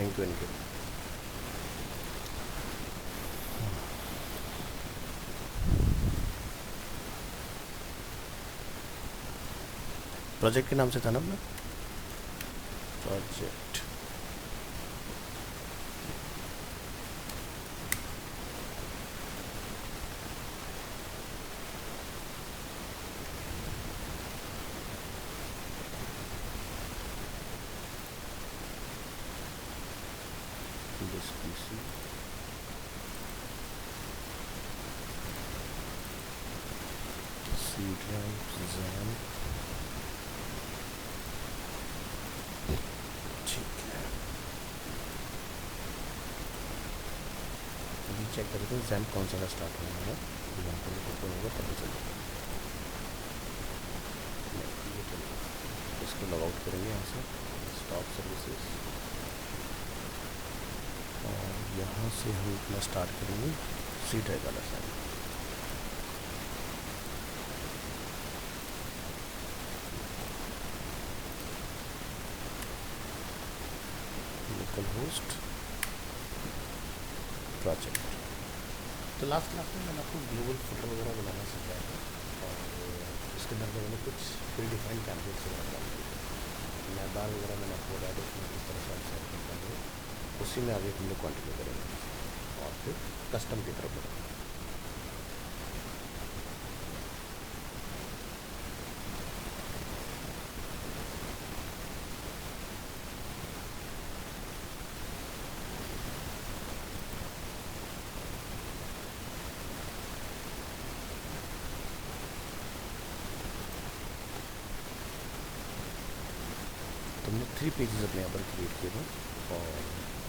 Thank you इनके। Project के नाम से था ना अपना project. This PC C drive jam. ठीक है, अभी चेक करते हैं जैम कौन सा का स्टार्ट होना है। एग्जाम्पल ओपन होगा पता चलेगा। नहीं ये तो नहीं, इसको लॉग आउट करेंगे यहाँ से स्टॉप सर्विसेज, और यहाँ से हम अपना स्टार्ट करेंगे सी ड्राइव वाला साइड। Local host project. तो लास्ट क्लास में मैंने आपको ग्लोबल फुटर वगैरह बनाना सिखाया था, और इसके अंदर मैंने कुछ प्री डिफाइंड टेम्पलेट्स वगैरह डाल दिए। मैं बार वगैरह मैंने आपको बता दें किस तरह से आप सेट करते हैं, उसी में आगे हम लोग कंटिन्यू करेंगे और फिर कस्टम की तरफ बढ़ेंगे। हमने 3 पेजेस अपने यहाँ पर क्रिएट किए थे, और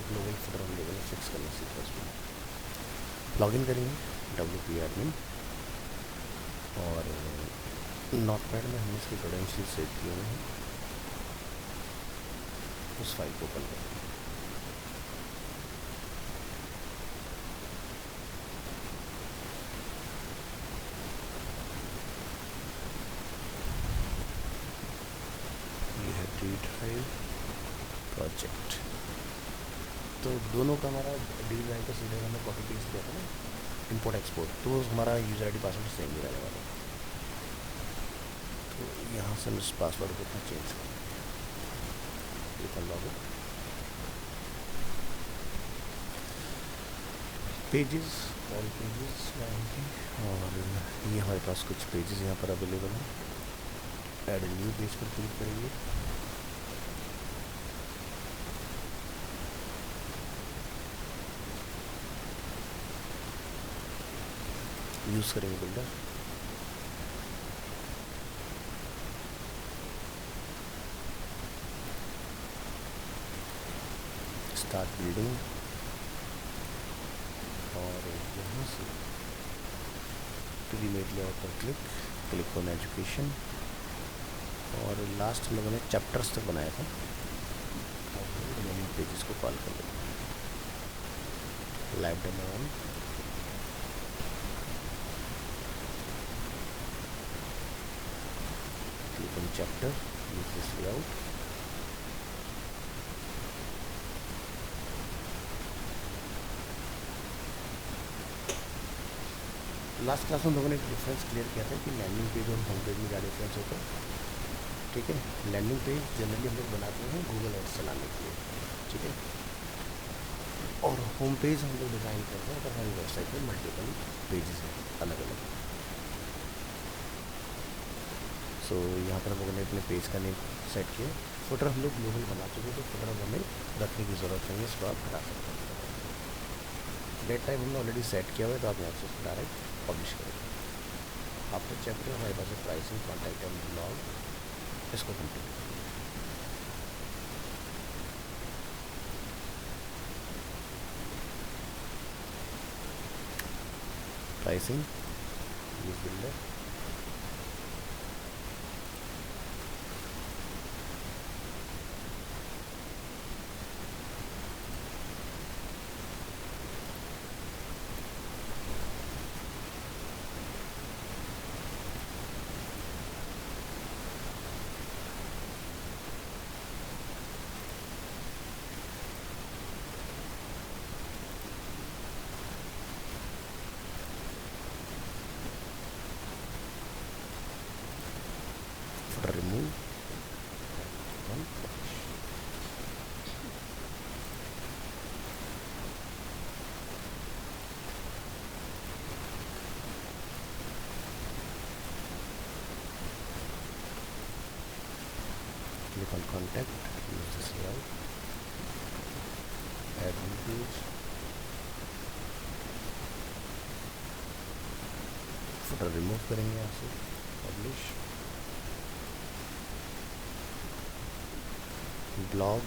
ग्लोबल फुटर हम लोगों ने फिक्स करना सीखा उसमें। लॉगिन करेंगे WP-admin, और नोटपैड में हमने इसके क्रेडेंशियल सेव किए हुए हैं, उस फाइल को ओपन करेंगे। ये है डी ड्राइव प्रोजेक्ट। तो दोनों का हमारा डी ड्राइव का सीधे हमने कॉपी पेस्ट किया था ना, इंपोर्ट एक्सपोर्ट, तो हमारा user I D password same ही रहने वाला है। तो यहाँ से हम इस पासवर्ड को अपना चेंज करेंगे। लॉग पेजेस, ऑल पेजेस आएंगे, और ये हमारे पास कुछ पेजेस यहाँ पर अवेलेबल हैं। ऐड न्यू पेज पर क्लिक करेंगे, यूज़ करेंगे बिल्डर, स्टार्ट बिल्डिंग, और यहाँ से प्रीमेड लेआउट पर क्लिक ऑन एजुकेशन, और लास्ट हम लोगों ने चैप्टर्स तक बनाया था। अब रिमेनिंग पेजेस को कॉल कर लेते हैं। Live demo on, click on chapter, use this layout, last class में हम लोगों ने एक डिफरेंस क्लियर किया था कि लैंडिंग पेज और होम पेज में क्या डिफरेंस होता है। ठीक है, लैंडिंग पेज जनरली हम लोग बनाते हैं गूगल एड्स चलाने के लिए, ठीक है, और होम पेज हम लोग डिज़ाइन करते हैं अगर हमारी वेबसाइट में मल्टीपल पेजेस हैं अलग अलग। सो यहाँ पर हम लोगों ने अपने पेज का नेम सेट किया। फुटर हम लोग ग्लोबल बना चुके, तो फुटर अब हमें रखने की ज़रूरत नहीं है, इसको आप हटा सकते हैं। डेट टाइप हमने ऑलरेडी सेट किया हुआ है, तो आप यहाँ से उसको डायरेक्ट पब्लिश करेंगे। आफ्टर चैप्टर हमारे पास है प्राइसिंग, कॉन्टैक्ट एंड ब्लॉग, इसको कंप्लीट करेंगे। Pricing, use builder, contact, use this layout, add new page, footer remove करेंगे यहाँ से, पब्लिश, ब्लॉग,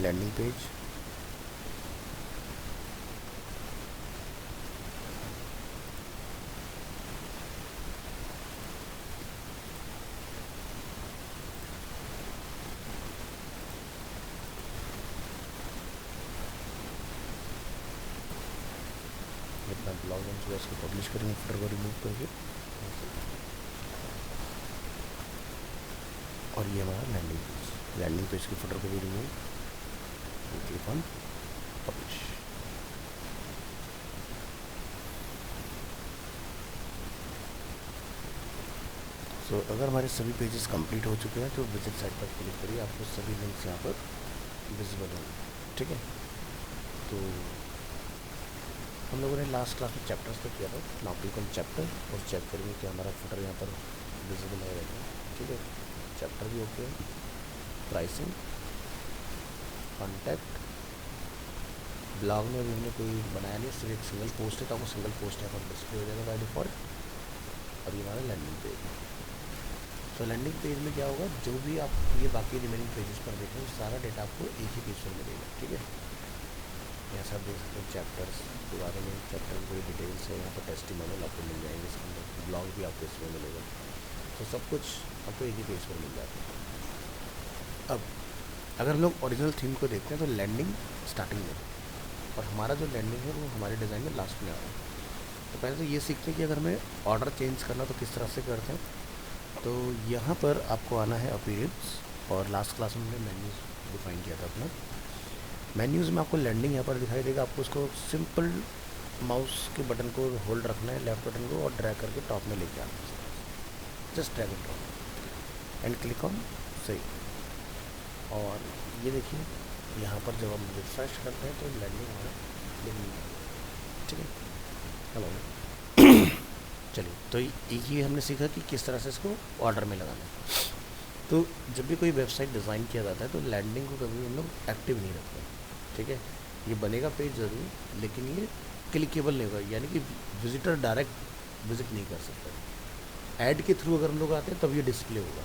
लैंडिंग पेज, अपना ब्लॉग बन चुका है, इसको पब्लिश करेंगे फुटर को रिमूव करके, और ये हमारा लैंडिंग पेज के फुटर को भी रिमूव, क्लिक ऑन पब्लिश। सो अगर हमारे सभी पेजेस कंप्लीट हो चुके हैं तो विजिट साइट पर क्लिक करिए, आपको सभी लिंक्स यहाँ पर विजिबल होंगे, ठीक है। तो हम लोगों ने लास्ट क्लास में चैप्टर्स पे किया था, नाउ क्लिक ऑन चैप्टर और चेक करेंगे कि हमारा फुटर यहाँ पर विजिबल है, ठीक है। चैप्टर भी ओके है, प्राइसिंग, कॉन्टैक्ट, ब्लॉग में अभी हमने कोई बनाया नहीं, सिर्फ एक सिंगल पोस्ट है तो आपको सिंगल पोस्ट यहाँ पर डिस्प्ले हो जाएगा बाय डिफ़ॉल्ट। और ये हमारा लैंडिंग पेज है। तो लैंडिंग पेज में क्या होगा, जो भी आप ये बाकी रिमेनिंग पेजेस पर देखें सारा डेटा आपको एक ही पेज पर मिलेगा, ठीक है। यहाँ से आप देख सकते हैं चैप्टर्स के बारे में, चैप्टर की डिटेल्स है, यहाँ पर टेस्टिमोनियल आपको मिल जाएंगे, इसके अंदर ब्लॉग भी आपको इसमें मिलेगा, तो सब कुछ आपको एक ही पेज पर मिल जाता है। अब अगर हम लोग ओरिजिनल थीम को देखते हैं तो लैंडिंग स्टार्टिंग में और हमारा जो लैंडिंग है वो हमारे डिज़ाइन में लास्ट में आ रहा है। तो पहले तो ये सीखते हैं कि अगर हमें ऑर्डर चेंज करना तो किस तरह से करते हैं। तो यहाँ पर आपको आना है अपीयरेंस, और लास्ट क्लास में हमने मेन्यूज़ डिफाइन किया था अपना। मेन्यूज़ में आपको लैंडिंग यहाँ पर दिखाई देगा, आपको उसको सिंपल माउस के बटन को होल्ड रखना है, लेफ्ट बटन को, और ड्रैग करके टॉप में लेके आना है, just drag and drop and click on सही। और ये देखिए यहाँ पर जब हम रिफ्रेश करते हैं तो लैंडिंग हमारा, ठीक है। हेलो चलिए, तो ये हमने सीखा कि किस तरह से इसको ऑर्डर में लगाना है। तो जब भी कोई वेबसाइट डिज़ाइन किया जाता है तो लैंडिंग को कभी हम लोग एक्टिव नहीं रखते, ठीक है। ये बनेगा पेज ज़रूर, लेकिन ये क्लिकेबल नहीं होगा, यानी कि विजिटर डायरेक्ट विजिट नहीं कर सकता। ऐड के थ्रू अगर हम लोग आते हैं तब ये डिस्प्ले होगा,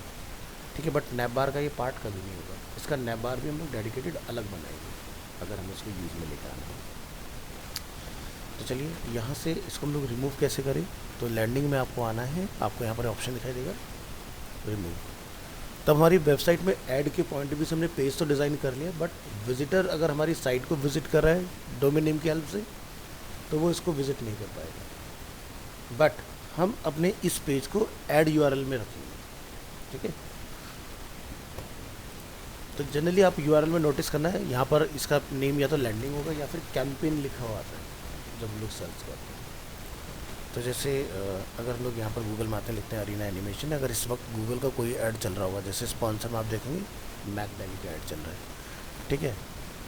ठीक है। बट नैप बार का ये पार्ट कभी नहीं होगा, इसका नैप बार भी हम लोग डेडिकेटेड अलग बनाएंगे अगर हम इसको यूज़ में लेकर आना है। तो चलिए यहाँ से इसको हम लोग रिमूव कैसे करें। तो लैंडिंग में आपको आना है, आपको यहाँ पर ऑप्शन दिखाई देगा रिमूव। तब हमारी वेबसाइट में ऐड के पॉइंट भी से हमने पेज तो डिज़ाइन कर लिया, बट विजिटर अगर हमारी साइट को विजिट कर रहा है डोमेन नेम की हेल्प से तो वो इसको विजिट नहीं कर पाएगा। बट हम अपने इस पेज को ऐड यूआरएल में रखेंगे, ठीक है। तो जनरली आप यूआरएल में नोटिस करना है, यहाँ पर इसका नेम या तो लैंडिंग होगा या फिर कैंपेन लिखा हुआ आता है जब हम लोग सर्च करते हैं। तो जैसे अगर हम लोग यहाँ पर गूगल में आते हैं, लिखते हैं अरीना एनिमेशन, अगर इस वक्त गूगल का कोई ऐड चल रहा होगा, जैसे स्पॉन्सर में आप देखेंगे मैक डेली का ऐड चल रहा है, ठीक है।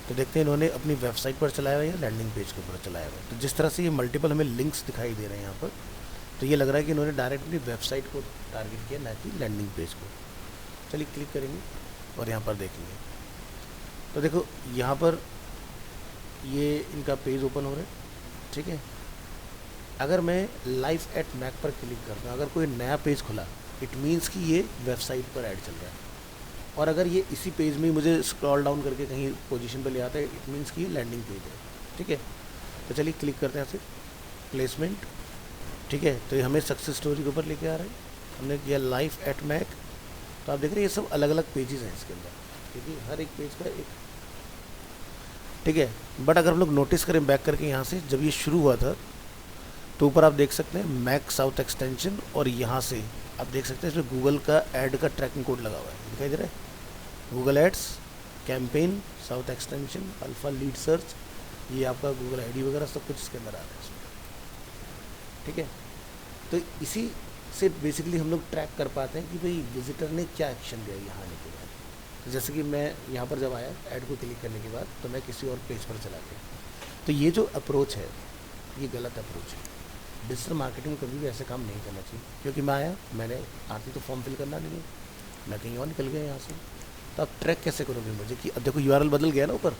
तो देखते हैं इन्होंने अपनी वेबसाइट पर चलाया हुआ है या लैंडिंग पेज के ऊपर चलाया हुआ है। तो जिस तरह से ये मल्टीपल हमें लिंक्स दिखाई दे रहे हैं यहाँ पर, तो ये लग रहा है कि इन्होंने डायरेक्ट अपनी वेबसाइट को टारगेट किया, ना कि लैंडिंग पेज को। चलिए क्लिक करेंगे और यहाँ पर देखेंगे तो देखो यहाँ पर ये इनका पेज ओपन हो रहा है, ठीक है। अगर मैं लाइव एट मैक पर क्लिक करता हूँ, अगर कोई नया पेज खुला, इट मीन्स कि ये वेबसाइट पर ऐड चल रहा है। और अगर ये इसी पेज में मुझे स्क्रॉल डाउन करके कहीं पोजीशन पर ले आता है, इट मीन्स कि ये लैंडिंग पेज है, ठीक है। तो चलिए क्लिक करते हैं यहाँ से प्लेसमेंट, ठीक है। तो ये हमें सक्सेस स्टोरी के ऊपर लेके आ रहा है, हमने किया लाइव एट मैक। तो आप देख रहे हैं ये सब अलग अलग पेजेस हैं इसके अंदर, क्योंकि हर एक पेज का एक, ठीक है। बट अगर हम लोग नोटिस करें बैक करके यहाँ से, जब ये शुरू हुआ था तो ऊपर आप देख सकते हैं मैक साउथ एक्सटेंशन, और यहाँ से आप देख सकते हैं इसमें गूगल का ऐड का ट्रैकिंग कोड लगा हुआ है, दिखाई दे रहा है, Google ads campaign south extension alpha lead search, ये आपका गूगल आईडी वगैरह सब कुछ इसके अंदर आ रहा है इसमें, ठीक है। तो इसी से बेसिकली हम लोग ट्रैक कर पाते हैं कि भाई विजिटर ने क्या एक्शन लिया यहाँ आने के बाद। तो जैसे कि मैं यहाँ पर जब आया ऐड को क्लिक करने के बाद, तो मैं किसी और पेज पर चला गया। तो ये जो अप्रोच है ये गलत अप्रोच है। डिजिटल मार्केटिंग में कभी भी ऐसे काम नहीं करना चाहिए, क्योंकि मैं आया, मैंने आती तो फॉर्म फिल करना नहीं है, मैं कहीं और निकल गया यहाँ से। तो आप ट्रैक कैसे करोगे मुझे कि अब देखो यूआरएल बदल गया ना ऊपर,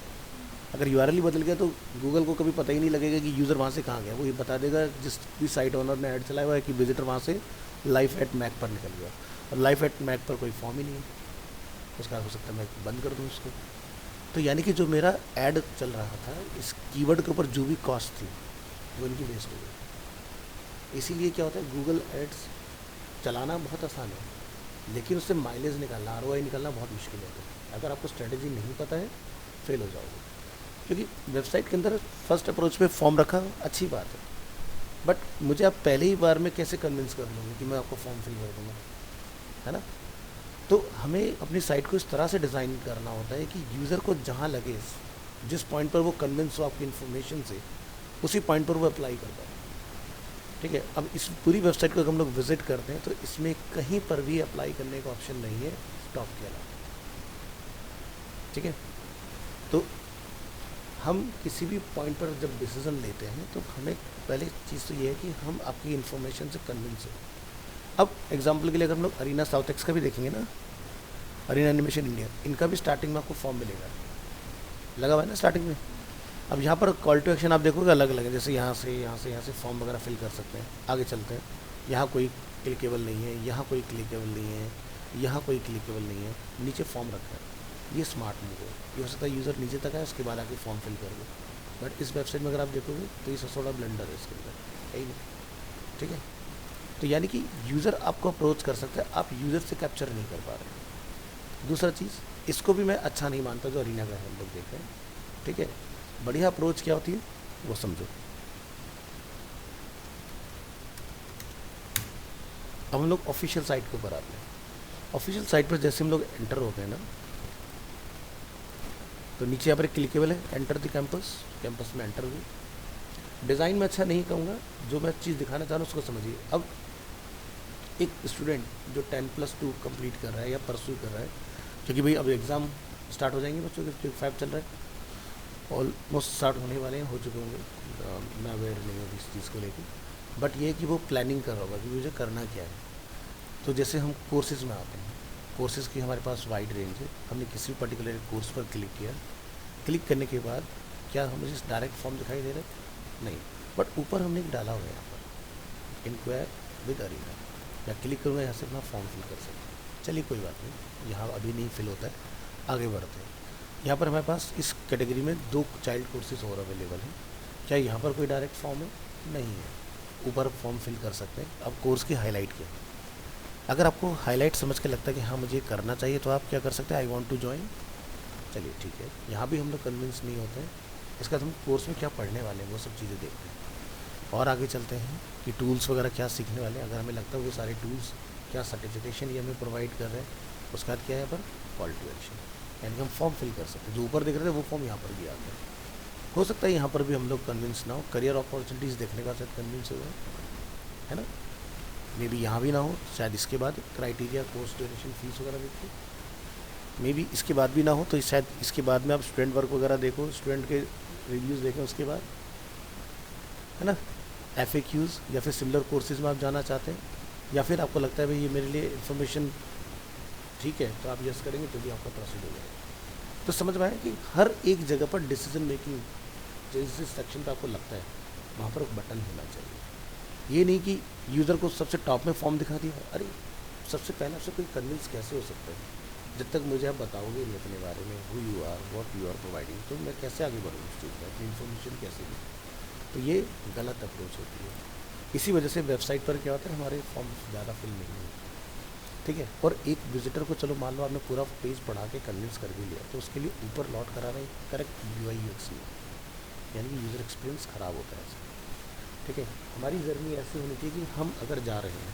अगर यूआरएल ही बदल गया तो गूगल को कभी पता ही नहीं लगेगा कि यूज़र वहाँ से कहाँ गया। वो ये बता देगा जिस भी साइट ओनर ने ऐड चलाया हुआ है कि विजिटर वहाँ से life@mac पर निकल गया, और life@mac पर कोई फॉर्म ही नहीं है। उसका हो सकता है मैं बंद कर दूँ उसको। तो यानी कि जो मेरा ऐड चल रहा था इस कीवर्ड के ऊपर जो भी कॉस्ट थी वो इनकी वेस्ट हो गई। इसीलिए क्या होता है, गूगल एड्स चलाना बहुत आसान है, लेकिन उससे माइलेज निकालना, आरओआई निकालना बहुत मुश्किल होता है। अगर आपको स्ट्रेटेजी नहीं पता है फेल हो जाओगे। क्योंकि वेबसाइट के अंदर फर्स्ट अप्रोच पे फॉर्म रखा अच्छी बात है, बट मुझे आप पहले ही बार में कैसे कन्विंस कर लूँगी कि मैं आपको फॉर्म फिल कर दूँगा, है ना। तो हमें अपनी साइट को इस तरह से डिज़ाइन करना होता है कि यूज़र को जहाँ लगे, जिस पॉइंट पर वो कन्विंस हो आपकी इन्फॉर्मेशन से, उसी पॉइंट पर वो अप्लाई कर पाए। ठीक है, अब इस पूरी वेबसाइट को हम लोग विजिट करते हैं तो इसमें कहीं पर भी अप्लाई करने का ऑप्शन नहीं है स्टॉप के अलावा। ठीक है, तो हम किसी भी पॉइंट पर जब डिसीज़न लेते हैं तो हमें पहले चीज़ तो ये है कि हम आपकी इन्फॉर्मेशन से कन्विंस हो। अब एग्जांपल के लिए अगर हम लोग अरीना साउथएक्स का भी देखेंगे ना, अरीना एनिमेशन इंडिया, इनका भी स्टार्टिंग में आपको फॉर्म मिलेगा, लगा हुआ है ना स्टार्टिंग में। अब यहाँ पर कॉल टू एक्शन आप देखोगे अलग अलग है, जैसे यहाँ से फॉर्म वगैरह फिल कर सकते हैं। आगे चलते हैं, यहाँ कोई क्लिकेबल नहीं है, यहाँ कोई क्लिकेबल नहीं है, यहाँ कोई क्लिकेबल नहीं है, नीचे फॉर्म रखा है। ये स्मार्ट मूव है, ये हो सकता है यूज़र नीचे तक है उसके बाद आके फॉर्म फिल कर दो। बट इस वेबसाइट में अगर आप देखोगे तो ये थोड़ा ब्लेंडर है इसके अंदर, है ही नहीं। ठीक है, तो यानी कि यूज़र आपको अप्रोच कर सकता है, आप यूज़र से कैप्चर नहीं कर पा रहे। दूसरा चीज़, इसको भी मैं अच्छा नहीं मानता जो अरीना का हम लोग देख रहे हैं। ठीक है, बढ़िया अप्रोच क्या होती है वो समझो। अब हम लोग ऑफिशियल साइट के ऊपर आते हैं। ऑफिशियल साइट पर जैसे हम लोग एंटर होते हैं ना, तो नीचे यहाँ पर क्लिकेबल है, एंटर द कैंपस, कैंपस में एंटर हुई। डिज़ाइन में अच्छा नहीं कहूँगा, जो मैं चीज़ दिखाना चाह रहा हूँ उसको समझिए। अब एक स्टूडेंट जो 10+2 कंप्लीट कर रहा है या परस्यू कर रहा है, क्योंकि भाई अब एग्ज़ाम स्टार्ट हो जाएंगे बच्चों के, 5 चल रहा है, ऑलमोस्ट स्टार्ट होने वाले हैं, हो चुके होंगे, मैं अवेयर नहीं हूँ इस चीज़ को लेकर। बट ये कि वो प्लानिंग कर रहा होगा कि मुझे करना क्या है। तो जैसे हम कोर्सेज़ में आते हैं, कोर्सेज़ की हमारे पास वाइड रेंज है, हमने किसी भी पर्टिकुलर कोर्स पर क्लिक किया, क्लिक करने के बाद क्या हमें डायरेक्ट फॉर्म दिखाई दे रहा है? नहीं, बट ऊपर हमने एक डाला हुआ है यहाँ पर, इंक्वायर विद अरीना। मैं क्लिक करूँगा, यहाँ से अपना फॉर्म फिल कर सकता हूँ। चलिए कोई बात नहीं, यहाँ अभी नहीं फिल होता है, आगे बढ़ते हैं। यहाँ पर हमारे पास इस कैटेगरी में 2 चाइल्ड कोर्सेज और अवेलेबल हैं। क्या यहाँ पर कोई डायरेक्ट फॉर्म है? नहीं है, ऊपर फॉर्म फिल कर सकते हैं। अब कोर्स की हाईलाइट क्या है, अगर आपको हाईलाइट समझ के लगता है कि हाँ मुझे करना चाहिए, तो आप क्या कर सकते हैं, आई वांट टू ज्वाइन। चलिए ठीक है, यहाँ भी हम लोग कन्विंस नहीं होते हैं। इसके बाद हम कोर्स में क्या पढ़ने वाले हैं वो सब चीज़ें देखते हैं, और आगे चलते हैं कि टूल्स वगैरह क्या सीखने वाले हैं। अगर हमें लगता है वो सारे टूल्स क्या सर्टिफिकेशन ये हमें प्रोवाइड कर रहे हैं। उसके बाद क्या है यहाँ पर कॉल टू एक्शन, यानी कि हम फॉर्म फिल कर सकते हैं। जो ऊपर दिख रहे थे वो फॉर्म यहाँ पर भी आ गया। हो सकता है यहाँ पर भी हम लोग कन्विंस ना हो, करियर अपॉर्चुनिटीज़ देखने का शायद कन्विंस हो है ना, मे बी यहाँ भी ना हो, शायद इसके बाद क्राइटेरिया, कोर्स ड्यूरेशन, फीस वगैरह देखो, मे बी इसके बाद भी ना हो, तो शायद इसके बाद में आप स्टूडेंट वर्क वगैरह देखो, स्टूडेंट के रिव्यूज़ देखें उसके बाद, है ना। FAQs या फिर सिमिलर कोर्सेज में आप जाना चाहते हैं, या फिर आपको लगता है भाई ये मेरे लिए इन्फॉर्मेशन ठीक है, तो आप यस करेंगे तो भी आपका प्रोसीड हो जाएगा। तो समझ में आया कि हर एक जगह पर डिसीजन मेकिंग जिस सेक्शन पे आपको लगता है वहाँ पर एक बटन होना चाहिए। ये नहीं कि यूज़र को सबसे टॉप में फॉर्म दिखा दिया, अरे सबसे पहले आपसे कोई कन्विंस कैसे हो सकता है जब तक मुझे आप बताओगे नहीं अपने बारे में, who you are, what you are providing, तो मैं कैसे आगे बढ़ूँ उस चीज़ में, अपनी इन्फॉर्मेशन कैसे दूँ। तो ये गलत अप्रोच होती है। इसी वजह से वेबसाइट पर क्या होता है, हमारे फॉर्म ज़्यादा फिल नहीं होते। ठीक है, और एक विजिटर को चलो मान लो आपने पूरा पेज पढ़ा के कन्विंस कर भी लिया, तो उसके लिए ऊपर लॉट करा रहे हैं करेक्ट UI UX में, यानी कि यूज़र एक्सपीरियंस ख़राब होता है ऐसे। ठीक है, हमारी जर्नी ऐसी होनी चाहिए कि हम अगर जा रहे हैं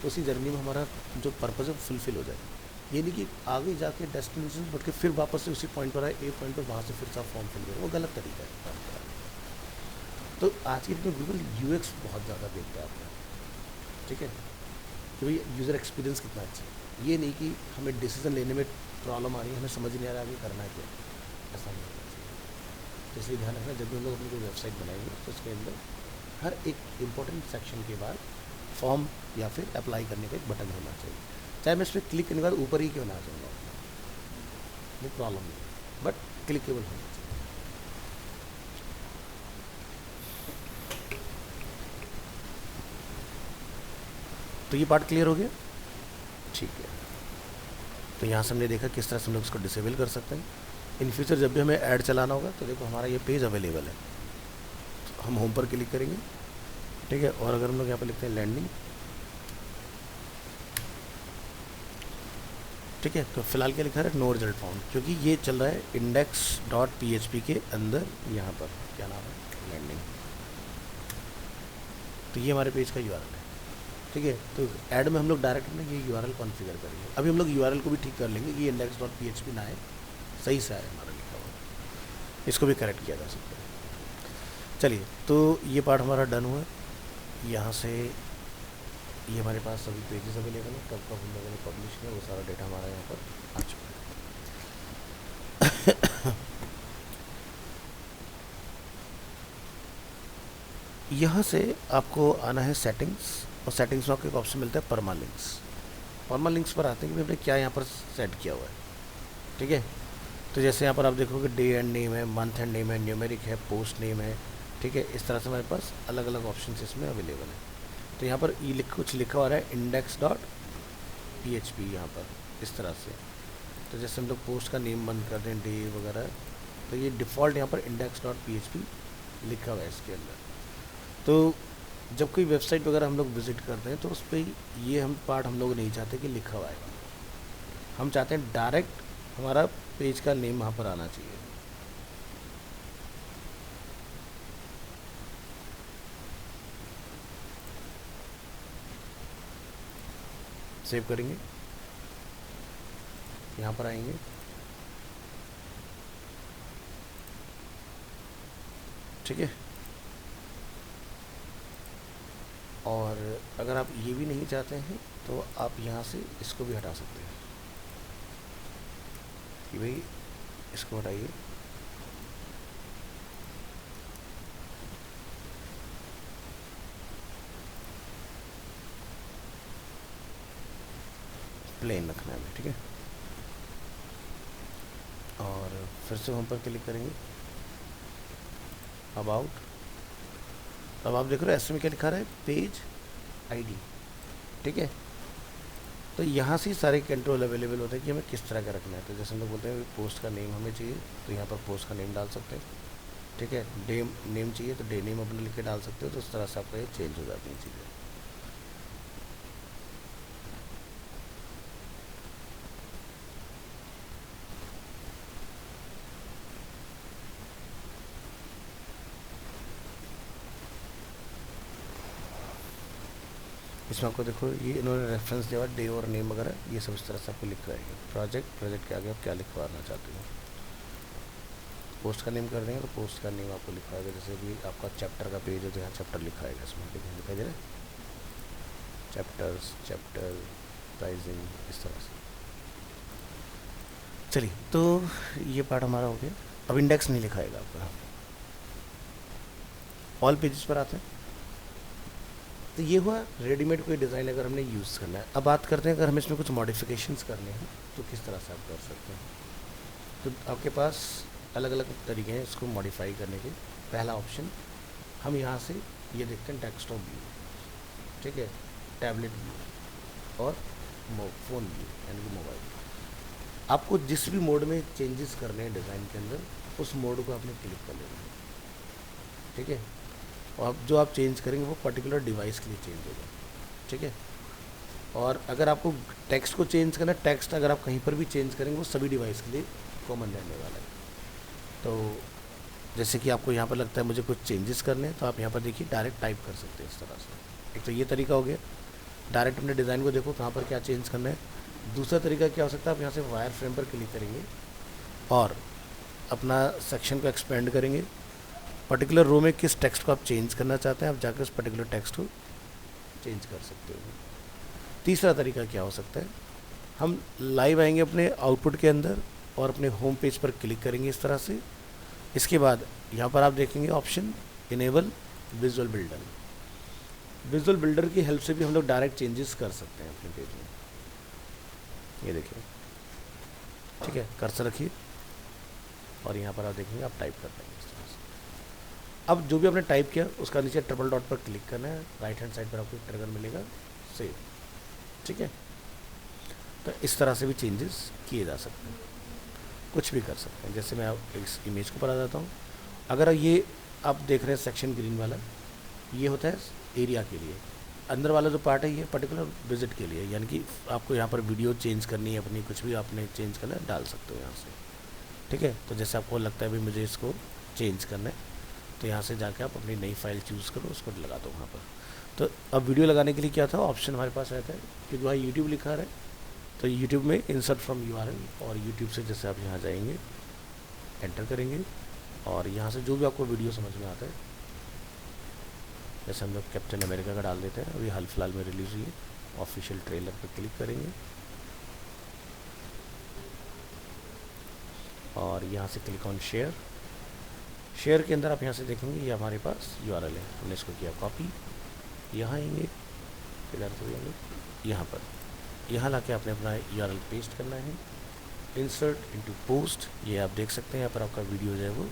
तो उसी जर्नी में हमारा जो पर्पज़ है फुलफिल हो जाए। ये नहीं कि आगे जाके डेस्टिनेशन बढ़ के फिर वापस से उसी पॉइंट पर आए, ए पॉइंट पर वहाँ से फिर से आप फॉर्म फिल करें, वो गलत तरीका है काम करने का। तो आज के दिन में गूगल UX बहुत ज़्यादा देखता है आपका। ठीक है, कि भाई यूज़र एक्सपीरियंस कितना अच्छा है। ये नहीं कि हमें डिसीजन लेने में प्रॉब्लम आ रही है, हमें समझ नहीं आ रहा आगे करना क्या है, ऐसा नहीं होना चाहिए। तो इसलिए ध्यान रखना, जब भी हम लोग अपनी कोई वेबसाइट बनाएंगे तो उसके अंदर हर एक इम्पोर्टेंट सेक्शन के बाद फॉर्म या फिर अप्लाई करने का एक बटन होना चाहिए। चाहे मैं इस पर क्लिक करने के बाद ऊपर ही क्यों ना आ जाऊँगा, वो प्रॉब्लम नहीं, बट क्लिकेबल होना चाहिए। तो ये पार्ट क्लियर हो गया, ठीक है। तो यहाँ से हमने देखा किस तरह से हम लोग इसको डिसेबल कर सकते हैं। इन फ्यूचर जब भी हमें ऐड चलाना होगा तो देखो हमारा ये पेज अवेलेबल है, तो हम होम पर क्लिक करेंगे, ठीक है। और अगर हम लोग यहाँ पर लिखते हैं लैंडिंग, ठीक है, तो फिलहाल क्या लिखा है, नो रिजल्ट फाउंड, क्योंकि ये चल रहा है index.php के अंदर, यहाँ पर क्या नाम है, लैंडिंग। तो ये हमारे पेज का यूआरएल है, ठीक है। तो ऐड में हम लोग डायरेक्ट में ये यूआरएल कॉन्फ़िगर करेंगे। अभी हम लोग यूआरएल को भी ठीक कर लेंगे कि index.php ना आए, सही से आए हमारा लिखा हुआ, इसको भी करेक्ट किया जा सकता है। चलिए, तो ये पार्ट हमारा डन हुआ। यहाँ से ये हमारे पास सभी पेजेस अवेलेबल है, कब कब हम लोगों ने पब्लिश किया, वो सारा डेटा हमारा यहाँ पर आ चुका है। यहाँ से आपको आना है सेटिंग्स, और सेटिंग्स में आपको एक ऑप्शन मिलता है परमालिंक्स। परमालिंक्स पर आते हैं कि हमने क्या यहाँ पर सेट किया हुआ है, ठीक है। तो जैसे यहाँ पर आप देखोगे डे एंड नेम है, मंथ एंड नेम है, न्यूमेरिक है, पोस्ट नेम है, ठीक है। इस तरह से हमारे पास अलग अलग ऑप्शन इसमें अवेलेबल है। तो यहाँ पर ये कुछ लिखा हुआ है index.php यहाँ पर इस तरह से। तो जैसे हम लोग पोस्ट का नेम बंद कर दें, डे वगैरह, तो ये डिफ़ॉल्ट यहाँ पर index.php लिखा हुआ है इसके अंदर। तो जब कोई वेबसाइट वगैरह हम लोग विज़िट करते हैं तो उस पर ये हम पार्ट हम लोग नहीं चाहते कि लिखा हुआ है, हम चाहते हैं डायरेक्ट हमारा पेज का नेम वहाँ पर आना चाहिए। सेव करेंगे, यहाँ पर आएंगे, ठीक है। और अगर आप ये भी नहीं चाहते हैं तो आप यहाँ से इसको भी हटा सकते हैं कि भाई इसको हटाइए, प्लेन रखना है, ठीक है। और फिर से होम पर क्लिक करेंगे, अबाउट। अब आप देख रहे हो ऐसे में क्या लिखा रहा है, पेज आईडी, ठीक है। तो यहाँ से सारे कंट्रोल अवेलेबल होते हैं कि हमें किस तरह का रखना है। तो जैसे हम लोग बोलते हैं पोस्ट का नेम हमें चाहिए, तो यहाँ पर पोस्ट का नेम डाल सकते हैं, ठीक है। डे नेम चाहिए तो डे नेम अपने लिख के डाल सकते हो। तो उस तरह से आपका ये चेंज हो जाती हैं चीज़ें। इसमें आपको देखो ये इन्होंने रेफरेंस दिया हुआ, डे और नेम वगैरह ये सब इस तरह से आपको लिख रहेंगे। प्रोजेक्ट के आगे आप क्या लिखवाना चाहते हो, पोस्ट का नेम कर देंगे तो पोस्ट का नेम आपको लिखवाएगा। जैसे कि आपका चैप्टर का पेज है तो यहाँ चैप्टर लिखाएगा, इसमें दिखाई दे रहा है, चैप्टर प्राइजिंग, इस तरह से। चलिए, तो ये पार्ट हमारा हो गया। अब इंडेक्स नहीं लिखाएगा आपका। ऑल पेजेस पर आते हैं। तो ये हुआ रेडीमेड कोई डिज़ाइन अगर हमने यूज़ करना है। अब बात करते हैं अगर हमें इसमें कुछ मॉडिफिकेशंस करने हैं तो किस तरह से आप कर सकते हैं। तो आपके पास अलग अलग तरीके हैं इसको मॉडिफाई करने के। पहला ऑप्शन हम यहाँ से ये देखते हैं, डेस्कटॉप व्यू, ठीक है, टैबलेट व्यू और फ़ोन व्यू यानी कि मोबाइल। आपको जिस भी मोड में चेंजेस करने हैं डिज़ाइन के अंदर, उस मोड को आपने क्लिक कर लेना है, ठीक है। और जो आप चेंज करेंगे वो पर्टिकुलर डिवाइस के लिए चेंज होगा, ठीक है। और अगर आपको टेक्स्ट को चेंज करना है, टेक्स्ट अगर आप कहीं पर भी चेंज करेंगे वो सभी डिवाइस के लिए कॉमन रहने वाला है। तो जैसे कि आपको यहाँ पर लगता है मुझे कुछ चेंजेस करने हैं, तो आप यहाँ पर देखिए डायरेक्ट टाइप कर सकते हैं इस तरह से। एक तो ये तरीका हो गया, डायरेक्ट अपने डिज़ाइन को देखो कहाँ पर क्या चेंज करना है। दूसरा तरीका क्या हो सकता है, आप यहाँ से वायर फ्रेम पर क्लिक करेंगे और अपना सेक्शन को एक्सपेंड करेंगे। पर्टिकुलर रो में किस टेक्स्ट को आप चेंज करना चाहते हैं, आप जाकर उस पर्टिकुलर टेक्स्ट को चेंज कर सकते हो। तीसरा तरीका क्या हो सकता है, हम लाइव आएंगे अपने आउटपुट के अंदर और अपने होम पेज पर क्लिक करेंगे इस तरह से। इसके बाद यहाँ पर आप देखेंगे option enable visual builder. Visual builder की हेल्प से भी हम लोग डायरेक्ट चेंजेस कर सकते हैं अपने पेज में। ये देखिए, ठीक है, कर्सर रखिए और यहाँ पर आप देखेंगे आप टाइप कर पाएंगे इस तरह से। अब जो भी आपने टाइप किया उसका नीचे ट्रिपल डॉट पर क्लिक करना है, राइट हैंड साइड पर आपको ट्रिगर मिलेगा सेव, ठीक है। तो इस तरह से भी चेंजेस किए जा सकते हैं, कुछ भी कर सकते हैं। जैसे मैं इस इमेज को पर आ जाता हूँ, अगर ये आप देख रहे हैं सेक्शन ग्रीन वाला, ये होता है एरिया के लिए, अंदर वाला जो पार्ट है ये पर्टिकुलर विजिट के लिए, यानी कि आपको यहाँ पर वीडियो चेंज करनी है अपनी, कुछ भी आपने चेंज करना है डाल सकते हो यहाँ से, ठीक है। तो जैसे आपको लगता है भाई मुझे इसको चेंज करना है, तो यहाँ से जाके आप अपनी नई फाइल चूज़ करो, उसको लगा दो वहाँ पर। तो अब वीडियो लगाने के लिए क्या था, ऑप्शन हमारे पास रहता है कि जो है यूट्यूब लिखा है, तो यूट्यूब में इंसर्ट फ्रॉम URL, और यूट्यूब से जैसे आप यहाँ जाएंगे, एंटर करेंगे और यहाँ से जो भी आपको वीडियो समझ में आता है, जैसे हम लोग कैप्टन अमेरिका का डाल देते हैं, अभी हाल फिलहाल में रिलीज़ हुई है, ऑफिशियल ट्रेलर पर क्लिक करेंगे और यहाँ से क्लिक ऑन शेयर। शेयर के अंदर आप यहाँ से देखेंगे ये हमारे पास URL है, हमने इसको किया कॉपी, यहाँ आएंगे, इधर तो यहाँ पर, यहाँ लाके आपने अपना URL पेस्ट करना है, इंसर्ट इनटू पोस्ट, ये आप देख सकते हैं यहाँ पर आपका वीडियो जो है वो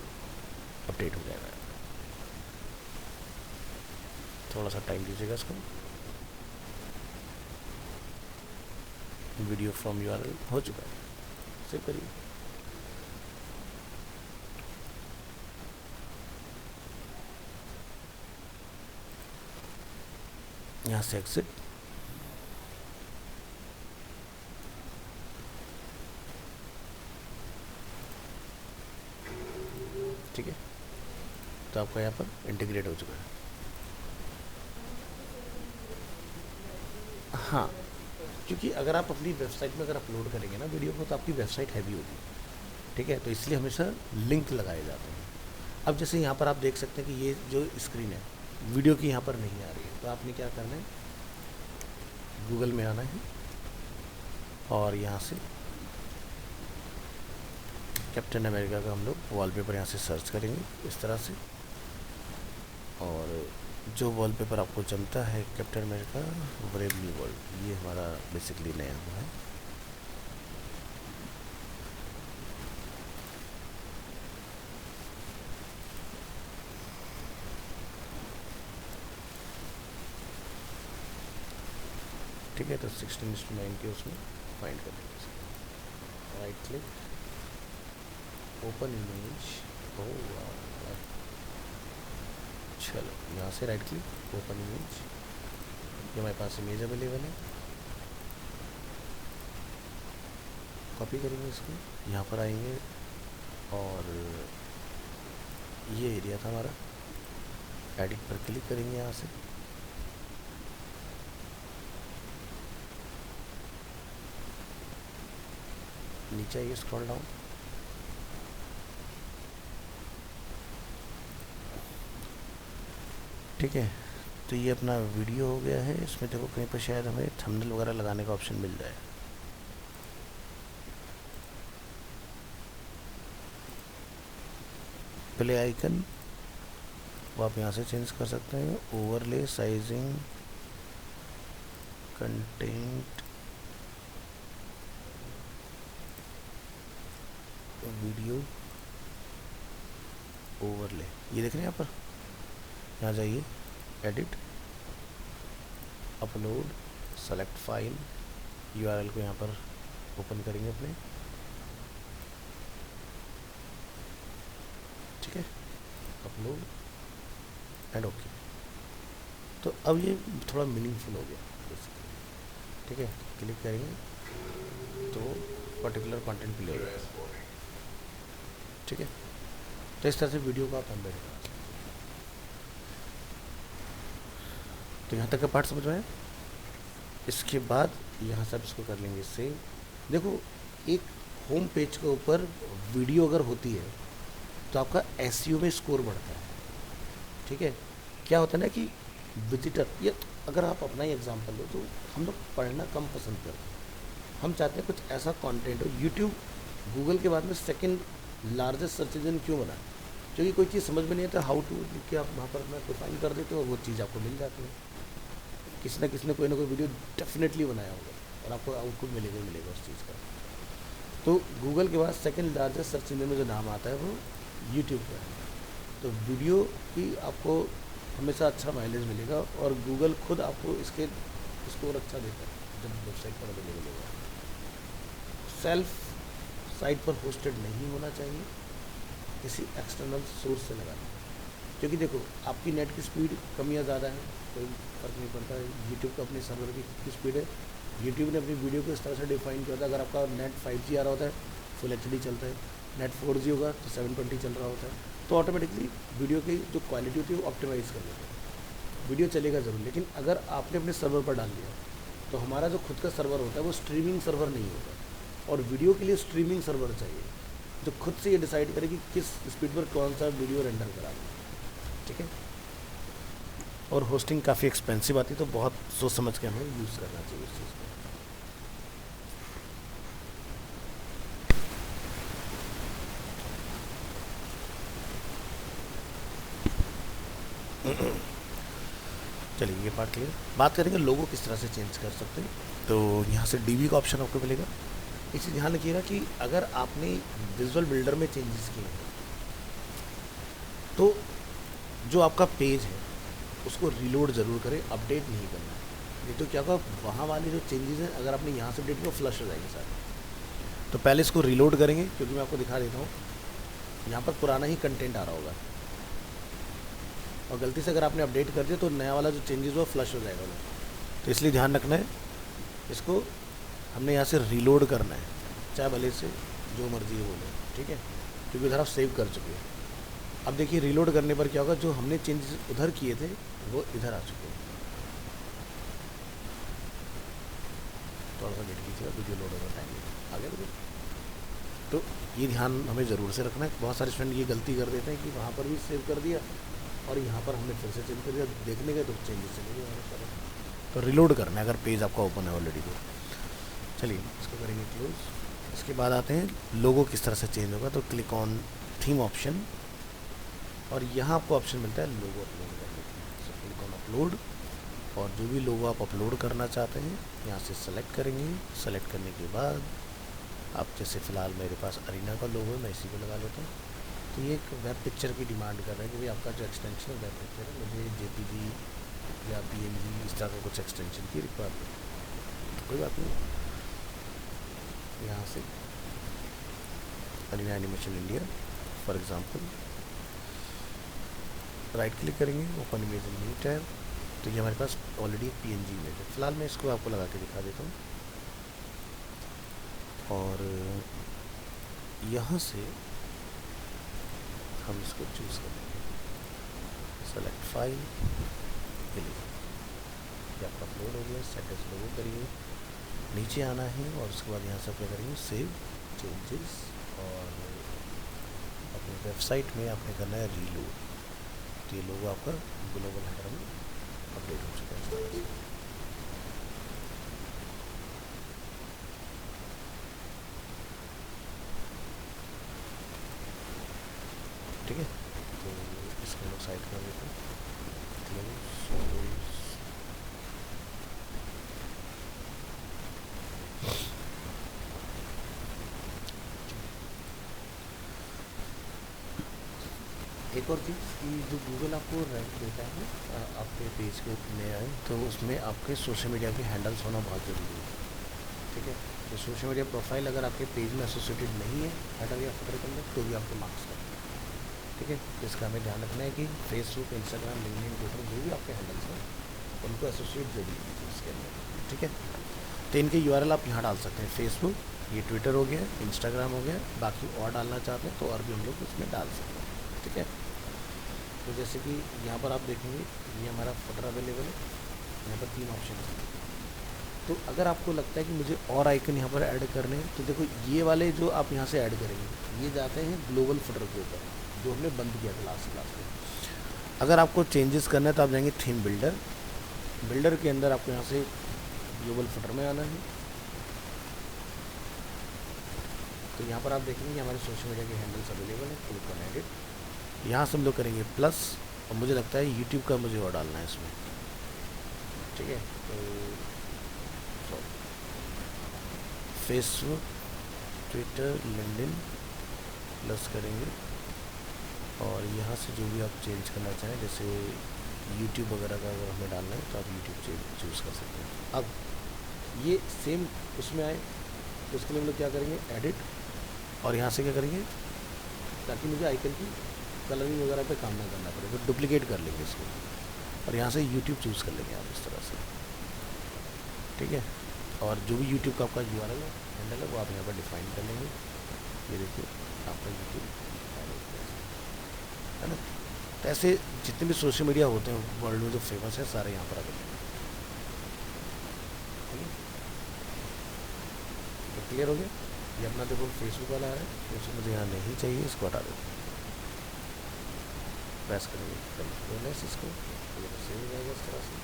अपडेट हो जाएगा। थोड़ा सा टाइम दीजिएगा इसको। वीडियो फ्रॉम URL हो चुका है, सेव करिए। यहाँ से एग्जिट, ठीक है, तो आपका यहाँ पर इंटीग्रेट हो चुका है। हाँ, क्योंकि अगर आप अपनी वेबसाइट में अगर अपलोड करेंगे ना वीडियो को, तो आपकी वेबसाइट हैवी होगी, ठीक है, तो इसलिए हमेशा लिंक लगाए जाते हैं। अब जैसे यहाँ पर आप देख सकते हैं कि ये जो स्क्रीन है वीडियो की यहाँ पर नहीं आ रही है, तो आपने क्या करना है, गूगल में आना है और यहाँ से कैप्टन अमेरिका का हम लोग वॉलपेपर यहाँ से सर्च करेंगे इस तरह से, और जो वॉलपेपर आपको जमता है captain America brave new world, ये हमारा बेसिकली नया हुआ है। ठीक है, तो 16:9 के उसमें फाइंड कर लेंगे, राइट क्लिक, ओपन इमेज, चलो यहाँ से राइट क्लिक, ओपन इमेज, ये हमारे पास इमेज अवेलेबल है, कॉपी करेंगे इसको, यहाँ पर आएंगे और ये एरिया था हमारा, एडिट पर क्लिक करेंगे यहाँ से, नीचे आइए, स्क्रॉल डाउन, ठीक है। तो ये अपना वीडियो हो गया है, इसमें देखो कहीं पर शायद हमें थंबनेल वगैरह लगाने का ऑप्शन मिल जाए, प्ले आइकन वो आप यहाँ से चेंज कर सकते हैं, overlay, sizing, content, video, overlay, ये देख रहे हैं यहाँ पर, यहाँ जाइए, edit, upload, select file, URL को यहाँ पर ओपन करेंगे अपने, ठीक है, अपलोड एंड ओके। तो अब ये थोड़ा मीनिंगफुल हो गया, ठीक है, क्लिक करेंगे तो पर्टिकुलर कंटेंट प्ले हो जाएगा, ठीक है। तो इस तरह से वीडियो को आप एम्बेड करा सकते हैं। तो यहाँ तक का पार्ट समझ में आया। इसके बाद यहाँ से आप इसको कर लेंगे सेव। देखो, एक होम पेज के ऊपर वीडियो अगर होती है तो आपका SEO में स्कोर बढ़ता है, ठीक है। क्या होता है ना कि विजिटर, ये अगर आप अपना ही एग्जांपल लो तो हम लोग पढ़ना कम पसंद करते हैं। हम चाहते हैं कुछ ऐसा कंटेंट हो। यूट्यूब गूगल के बाद में सेकंड लार्जेस्ट सर्च इंजन क्यों बना? क्योंकि कोई चीज़ समझ में नहीं आता, हाउ टू लिख के आप वहाँ पर अपना डिफाइन कर देते हो और वो चीज़ आपको मिल जाती है। किसी ने कोई ना कोई वीडियो डेफिनेटली बनाया होगा और आपको आउटपुट मिलेगा ही मिलेगा उस चीज़ का। तो गूगल के बाद सेकंड लार्जेस्ट सर्च इंजन में जो नाम आता है वो यूट्यूब का है। तो वीडियो की आपको हमेशा अच्छा माइलेज मिलेगा और गूगल खुद आपको इसके स्कोर अच्छा देता है जब वेबसाइट पर अवेलेबल होगा। सेल्फ साइट पर होस्टेड नहीं होना चाहिए, किसी एक्सटर्नल सोर्स से लगाना। क्योंकि देखो आपकी नेट की स्पीड कम या ज़्यादा है कोई फ़र्क नहीं पड़ता है। यूट्यूब का अपने सर्वर की स्पीड है। यूट्यूब ने अपनी वीडियो को इस तरह से डिफाइन किया था, अगर आपका नेट 5G आ रहा होता है फुल HD चलता है, नेट 4G होगा तो 720 चल रहा होता है, तो ऑटोमेटिकली वीडियो की जो क्वालिटी होती है वो ऑप्टिमाइज़ कर लेते हैं। वीडियो चलेगा ज़रूर, लेकिन अगर आपने अपने सर्वर पर डाल दिया तो हमारा जो खुद का सर्वर होता है वो स्ट्रीमिंग सर्वर नहीं होगा। और वीडियो के लिए स्ट्रीमिंग सर्वर चाहिए जो खुद से ये डिसाइड करे कि किस स्पीड पर कौन सा वीडियो रेंडर कराना है। ठीक है। और होस्टिंग काफ़ी एक्सपेंसिव आती है, तो बहुत सोच समझ के हमें यूज़ करना चाहिए उस चीज़ को। चलिए ये पार्ट क्लियर। बात करेंगे लोगो किस तरह से चेंज कर सकते हैं। तो यहाँ से डीबी का ऑप्शन आपको मिलेगा। इसे ध्यान रखिएगा कि अगर आपने विजुअल बिल्डर में चेंजेस किए हैं तो जो आपका पेज है उसको रीलोड ज़रूर करें, अपडेट नहीं करना है। नहीं तो क्या होगा, वहाँ वाले जो चेंजेस हैं अगर आपने यहाँ से अपडेट किया फ्लश हो जाएंगे सारे। तो पहले इसको रीलोड करेंगे, क्योंकि मैं आपको दिखा देता हूँ यहाँ पर पुराना ही कंटेंट आ रहा होगा और गलती से अगर आपने अपडेट कर दिया तो नया वाला जो चेंजेस हुआ फ्लश हो जाएगा वो। तो इसलिए ध्यान रखना है, इसको हमने यहाँ से रीलोड करना है, चाहे भले से जो मर्जी हो बोले। ठीक है, क्योंकि उधर आप सेव कर चुके हैं। अब देखिए रीलोड करने पर क्या होगा, जो हमने चेंजेस उधर किए थे वो इधर आ चुके हैं। थोड़ा सा वेट कीजिएगा, वीडियो लोड होगा टाइम आगे बढ़े। तो ये ध्यान हमें ज़रूर से रखना है। बहुत सारे स्टूडेंट ये गलती कर देते हैं कि वहाँ पर भी सेव कर दिया और यहाँ पर हमने फिर से चेंज कर दिया, देखने गए तो चेंजेस चले गए हमारे सारे। तो रीलोड करना है अगर पेज आपका ओपन है ऑलरेडी तो। चलिए इसको करेंगे क्लोज। इसके बाद आते हैं लोगो किस तरह से चेंज होगा। तो क्लिक ऑन थीम ऑप्शन और यहाँ आपको ऑप्शन मिलता है लोगो अपलोड करने का। सो क्लिक ऑन अपलोड और जो भी लोगो आप अपलोड करना चाहते हैं यहाँ से सेलेक्ट करेंगे। सेलेक्ट करने के बाद आप जैसे फ़िलहाल मेरे पास अरीना का लोगो है, मैं इसी को लगा लेता हूँ। तो ये एक वेब पिक्चर की डिमांड कर रहा है कि भाई आपका जो एक्सटेंशन है वेब पिक्चर है, मुझे JPG या PNG इस तरह का कुछ एक्सटेंशन की रिक्वायरमेंट। तो कोई बात नहीं, यहाँ से Arena Animation India for example right click करेंगे, open image in new tab. तो ये हमारे पास ऑलरेडी PNG इमेज है। फ़िलहाल मैं इसको आपको लगा के दिखा देता हूँ और यहाँ से हम इसको चूज़ करेंगे, सेलेक्ट फाइल, ये आपका अपलोड हो गया। सेटअप लोगो करिए, नीचे आना है और उसके बाद यहाँ से क्या करेंगे, सेव चेंजेस और अपनी वेबसाइट में आपने करना है रीलोड। तो ये लोगो आपका ग्लोबल हेडर में अपडेट हो चुका है। ठीक है, तो इसको लोग साइड कर देते हैं। एक और चीज़ कि जो गूगल आपको रैंक देता है आपके पेज के में आए तो उसमें आपके सोशल मीडिया के हैंडल्स होना बहुत ज़रूरी है। ठीक है, तो सोशल मीडिया प्रोफाइल अगर आपके पेज में एसोसिएटेड नहीं है हेडर या फुटर के अंदर तो भी आपको मार्क्स करना है। ठीक है, तो इसका हमें ध्यान रखना है कि फेसबुक, इंस्टाग्राम, लिंक्डइन, ट्विटर जो भी आपके हैंडल्स हैं उनको एसोसिएट जरूर कीजिए इसके अंदर। ठीक है, तो इनके URL आप यहाँ डाल सकते हैं। फेसबुक, ये ट्विटर हो गया, इंस्टाग्राम हो गया, बाकी और डालना चाहते हैं तो और भी हम लोग उसमें डाल सकते हैं। ठीक है, तो जैसे कि यहाँ पर आप देखेंगे ये हमारा फुटर अवेलेबल है, यहाँ पर 3 ऑप्शन है। तो अगर आपको लगता है कि मुझे और आइकन यहाँ पर ऐड करने हैं तो देखो ये वाले जो आप यहाँ से ऐड करेंगे ये जाते हैं ग्लोबल फुटर के ऊपर जो हमने बंद किया था लास्ट क्लास में। अगर आपको चेंजेस करना है तो आप जाएंगे थीम बिल्डर, बिल्डर के अंदर आपको यहाँ से ग्लोबल फुटर में आना है। तो यहाँ पर आप देखेंगे हमारे सोशल मीडिया के हैंडल्स अवेलेबल है, क्लिक ऑन एडिट। यहाँ से हम लोग करेंगे प्लस, और मुझे लगता है यूट्यूब का मुझे और डालना है इसमें, ठीक है। तो फेसबुक, ट्विटर, लिंक्डइन प्लस करेंगे, और यहाँ से जो भी आप चेंज करना चाहें, जैसे यूट्यूब वगैरह का अगर हमें डालना है तो आप यूट्यूब चूज़ कर सकते हैं। अब ये सेम उसमें आए तो उसके लिए हम लोग क्या करेंगे, एडिट, और यहाँ से क्या करेंगे, ताकि मुझे आइकन की कलरिंग वगैरह पे काम ना करना पड़े, तो डुप्लीकेट कर लेंगे इसको, और यहाँ से यूट्यूब चूज़ कर लेंगे आप इस तरह से, ठीक है। और जो भी यूट्यूब का आपका URL है, हैंडल है, वो आप यहाँ पर डिफाइन कर लेंगे। ये देखिए आपका यूट्यूब है ना। तो ऐसे जितने भी सोशल मीडिया होते हैं वर्ल्ड में जो फेमस है, सारे यहाँ पर आ जाएंगे। तो क्लियर हो गया। ये अपना देखो फेसबुक वाला है, फेसबुक मुझे यहाँ नहीं चाहिए, इसको हटा देते हैं, प्रेस करेंगे कंट्रोल एस, इसको सेव हो जाएगा इस तरह से,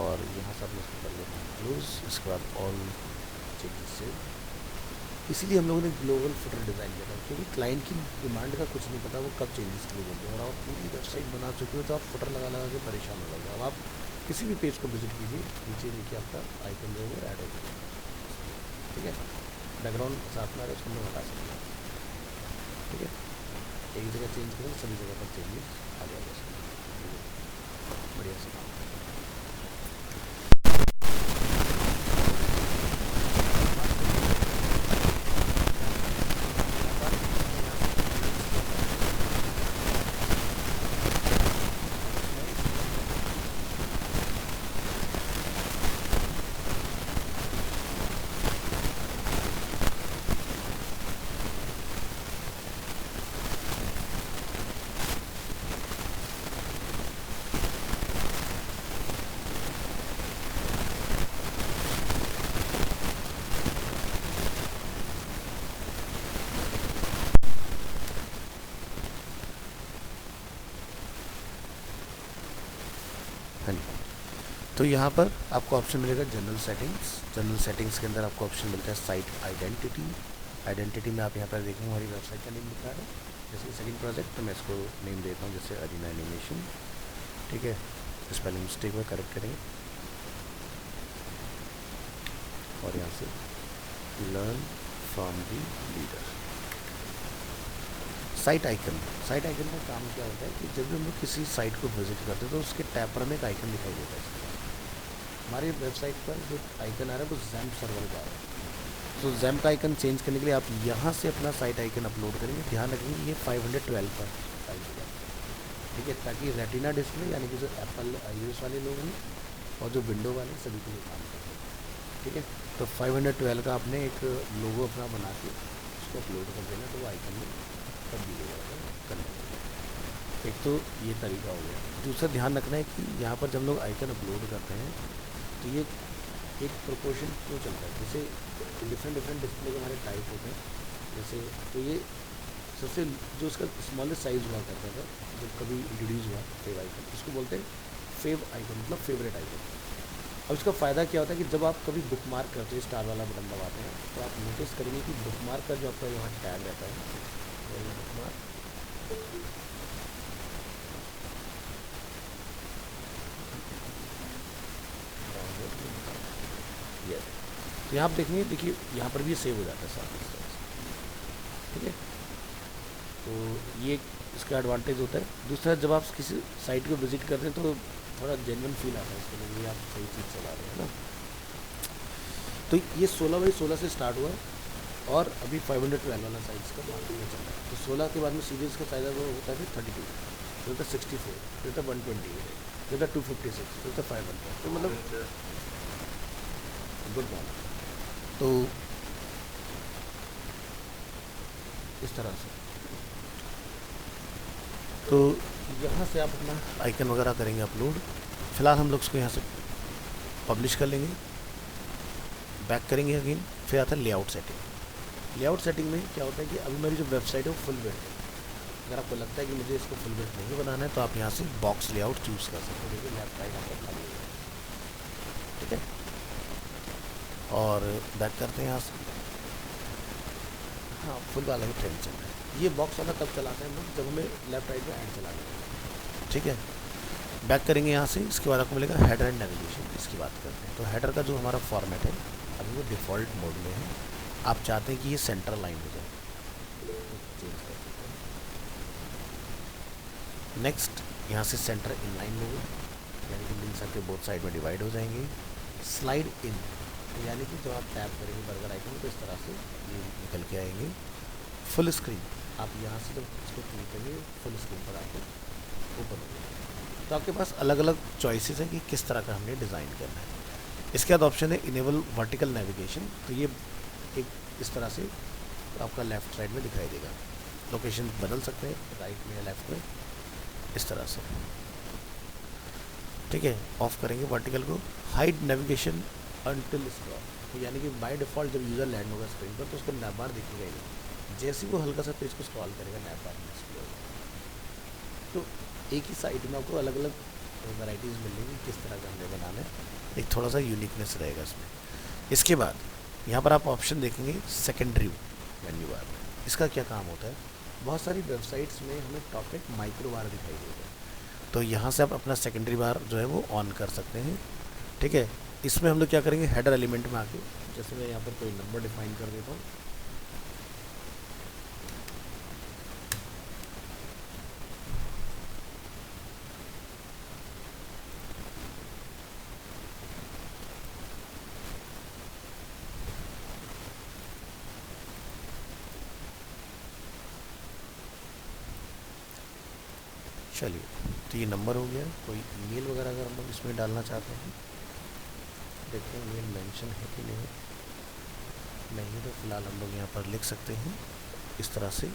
और यहाँ से अपने इसको कर लेते हैं क्लोज। इसके बाद ऑल चेंजेस सेव। इसीलिए हम लोगों ने ग्लोबल फुटर डिज़ाइन किया था, क्योंकि क्लाइंट की डिमांड का कुछ नहीं पता वो कब चेंजेस के लिए बोलते हैं, और आप पूरी वेबसाइट बना चुके हो तो आप फुटर लगा के परेशान हो जाएगा। अब आप किसी भी पेज को विजिट कीजिए, नीचे देखिए आपका आइकन जो है ऐड हो जाएगा, ठीक है। बैकग्राउंड साथ में आ रहा है, उसको हम लोग हटा सकते हैं, ठीक है। एक जगह चेंज करें, सभी जगह पर चेंजेस आ जाएगा, बढ़िया से काम। हाँ जी। तो यहाँ पर आपको ऑप्शन मिलेगा जनरल सेटिंग्स। जनरल सेटिंग्स के अंदर आपको ऑप्शन मिलता है साइट आइडेंटिटी। आइडेंटिटी में आप यहाँ पर देखेंगे हमारी वेबसाइट का नेम लिखा है, जैसे सेकंड प्रोजेक्ट, तो मैं इसको नेम देता हूँ जैसे अरीना एनिमेशन, ठीक है। स्पेलिंग मिस्टेक में करेक्ट करेंगे, और यहाँ से learn from the leader. Site icon का काम क्या होता है कि जब भी हम लोग किसी साइट को विजिट करते हैं तो उसके टैब पर हमें एक आइकन दिखाई देता है। हमारी वेबसाइट पर जो आइकन आ रहा है वो जैम्प सर्वर का आ रहा है, तो जैम्प का आइकन चेंज करने के लिए आप यहाँ से अपना साइट आइकन अपलोड करेंगे। ध्यान रखेंगे ये 512 पर टाइप होगा, ठीक है, ताकि रेटिना डिस्प्ले यानी कि जो एप्पल iOS वाले लोग हैं और जो विंडो वाले सभी के लिए काम करते हैं, ठीक है। तो 512 का आपने एक लोगो अपना बना के उसको अपलोड कर देना, तो वो आइकन में तब्दील हो जाएगा करने। एक तो ये तरीका हो गया। दूसरा ध्यान रखना है कि यहाँ पर जब लोग आइकन अपलोड करते हैं तो ये एक प्रोपोर्शन क्यों चलता है, जैसे डिफरेंट डिस्प्ले के हमारे टाइप होते हैं, जैसे तो ये सबसे जो उसका स्मॉलेस्ट साइज़ हुआ करता था जब कभी इंट्रोड्यूस हुआ फेव आइकन, उसको बोलते हैं फेव आइकन, मतलब फेवरेट आइकन। अब इसका फ़ायदा क्या होता है कि जब आप कभी बुक मार्क करते हैं, स्टार वाला बटन दबाते हैं, तो आप नोटिस करेंगे कि बुक मार्क का जो आपका यहाँ टैग रहता है, बुक मार्क तो यहाँ आप देखेंगे, देखिए यहाँ पर भी सेव हो जाता है साथ इस तरह से, ठीक है। तो ये इसका एडवांटेज होता है। दूसरा, जब आप किसी साइट को विजिट करते हैं तो थोड़ा जेन्युइन फील आता है इसके लिए, आप सही चीज़ चला रहे हैं ना। तो ये 16x16 से स्टार्ट हुआ है और अभी 512 वाला साइज़ का मार्केट में चल रहा है। तो 16 के बाद में सीरीज़ का साइज़ वो होता है फिर 32, फिर होता है 64, फिर होता है 128, फिर होता है 256, फिर होता है 500। तो मतलब गुड बात। तो इस तरह से तो यहाँ से आप अपना आइकन वगैरह करेंगे अपलोड। फ़िलहाल हम लोग उसको यहाँ से पब्लिश कर लेंगे, बैक करेंगे अगेन, फिर आता है लेआउट सेटिंग। लेआउट सेटिंग में क्या होता है कि अभी मेरी जो वेबसाइट है वो फुल वेट है, अगर आपको लगता है कि मुझे इसको फुल ब्रेथ नहीं बनाना है तो आप यहाँ से बॉक्स लेआउट चूज़ कर सकते हो। देखिए लेफ्ट राइट आपका खाली है, ठीक है। और बैक करते हैं यहाँ से। हाँ, फुल वाला ही ट्रेंड चल रहा है। ये बॉक्स वाला तब चलाते हैं हम लोग जब हमें लेफ्ट राइट में ऐड चलाना है, ठीक है। बैक करेंगे यहाँ से। इसके बाद आपको मिलेगा हेडर एंड नेविगेशन, इसकी बात करते हैं। तो हेडर का जो हमारा फॉर्मेट है अभी वो डिफ़ॉल्ट मोड में है। आप चाहते हैं कि ये सेंटर लाइन हो जाए, चेंज कर सकते हैं। नेक्स्ट यहाँ से सेंटर इन लाइन लोगे, यानी कि लिंक्स आपके बोथ साइड में डिवाइड हो जाएंगे। स्लाइड इन, यानी कि जब आप टैप करेंगे बर्गर आइकन तो इस तरह से ये निकल के आएंगे। फुल स्क्रीन, आप यहाँ से जब इसको क्लिक करेंगे फुल स्क्रीन पर आपको ओपन हो जाएगा। तो आपके पास अलग अलग चॉइसेस हैं कि किस तरह का हमने डिज़ाइन करना है। इसके बाद ऑप्शन है इनेबल वर्टिकल नेविगेशन। तो ये एक इस तरह से आपका लेफ़्ट साइड में दिखाई देगा। लोकेशन बदल सकते हैं राइट में या लेफ़्ट में, इस तरह से, ठीक है। ऑफ करेंगे वर्टिकल को। हाइड नेविगेशन अनटिल स्क्रॉल, तो यानी कि बाय डिफ़ॉल्ट जब यूज़र लैंड होगा स्क्रीन पर तो उसको नैप बार दिखेगा ही नहीं। जैसे ही वो हल्का सा पेज को स्क्रॉल करेगा नैप बार डिस्प्ले होगा। तो एक ही साइट में आपको अलग अलग वैराइटीज़ मिलेंगी किस तरह का हमने बनाना है, एक थोड़ा सा यूनिकनेस रहेगा इसमें। इसके बाद यहाँ पर आप ऑप्शन देखेंगे सेकेंडरी मेन्यू बार। इसका क्या काम होता है, बहुत सारी वेबसाइट्स में हमें टॉपिक माइक्रो बार दिखाई देगा, तो यहाँ से आप अपना सेकेंडरी बार जो है वो ऑन कर सकते हैं, ठीक है। इसमें हम लोग क्या करेंगे, हेडर एलिमेंट में आके, जैसे मैं यहाँ पर कोई नंबर डिफाइन कर देता हूँ, चलिए तो ये नंबर हो गया। कोई ईमेल वगैरह अगर हम लोग इसमें डालना चाहते हैं, देखते हैं ईमेल मेंशन है कि नहीं, नहीं तो फिलहाल हम लोग यहाँ पर लिख सकते हैं इस तरह से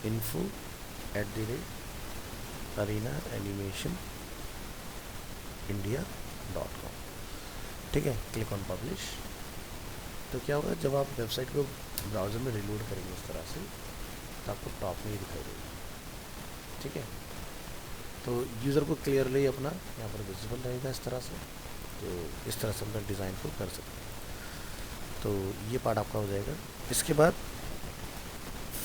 info@arenaanimationindia.com, ठीक है। Click on publish. तो क्या होगा, जब आप वेबसाइट को ब्राउज़र में रिलोड करेंगे इस तरह से तो आपको टॉप में ही दिखाई देगा, ठीक है। तो यूज़र को क्लियरली अपना यहाँ पर विजिबल रहेगा इस तरह से। तो इस तरह से हम लोग डिज़ाइन को कर सकते हैं। तो ये पार्ट आपका हो जाएगा। इसके बाद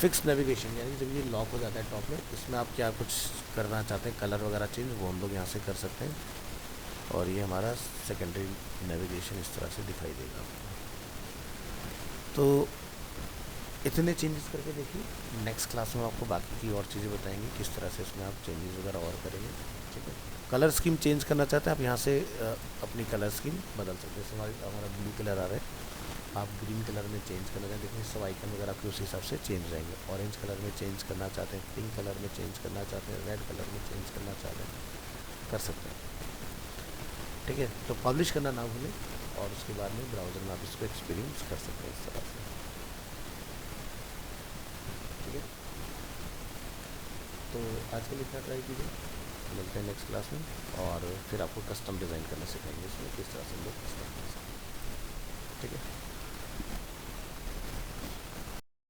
फिक्स नेविगेशन, यानी जब ये लॉक हो जाता है टॉप में, इसमें आप क्या कुछ करना चाहते हैं, कलर वगैरह चेंज, वो हम लोग यहाँ से कर सकते हैं। और ये हमारा सेकेंडरी नेविगेशन इस तरह से दिखाई देगा आपको। तो इतने चेंजेस करके देखिए, नेक्स्ट क्लास में आपको बाकी की और चीज़ें बताएंगे किस तरह से इसमें आप चेंजेस वगैरह और करेंगे, ठीक है। कलर स्कीम चेंज करना चाहते हैं आप, यहाँ से अपनी कलर स्कीम बदल सकते हैं। जैसे हमारा ब्लू कलर आ रहा है, आप ग्रीन कलर में चेंज करना चाहते हैं, देखिए सब आइकन वगैरह आपके उस हिसाब से चेंज रहेंगे। ऑरेंज कलर में चेंज करना चाहते हैं, पिंक कलर में चेंज करना चाहते हैं, रेड कलर में चेंज करना चाहते हैं, कर सकते हैं, ठीक है। तो पब्लिश करना ना भूलें और उसके बाद में ब्राउज़र में आप इसको एक्सपीरियंस कर सकते हैं इस तरह से, ठीक है। तो आज के लिए इतना ट्राई कीजिए, मिलते हैं नेक्स्ट क्लास में। और फिर आपको कस्टम डिज़ाइन करना सिखाएंगे, इसमें किस तरह से हम लोग कस्टम कर सकते हैं, ठीक है।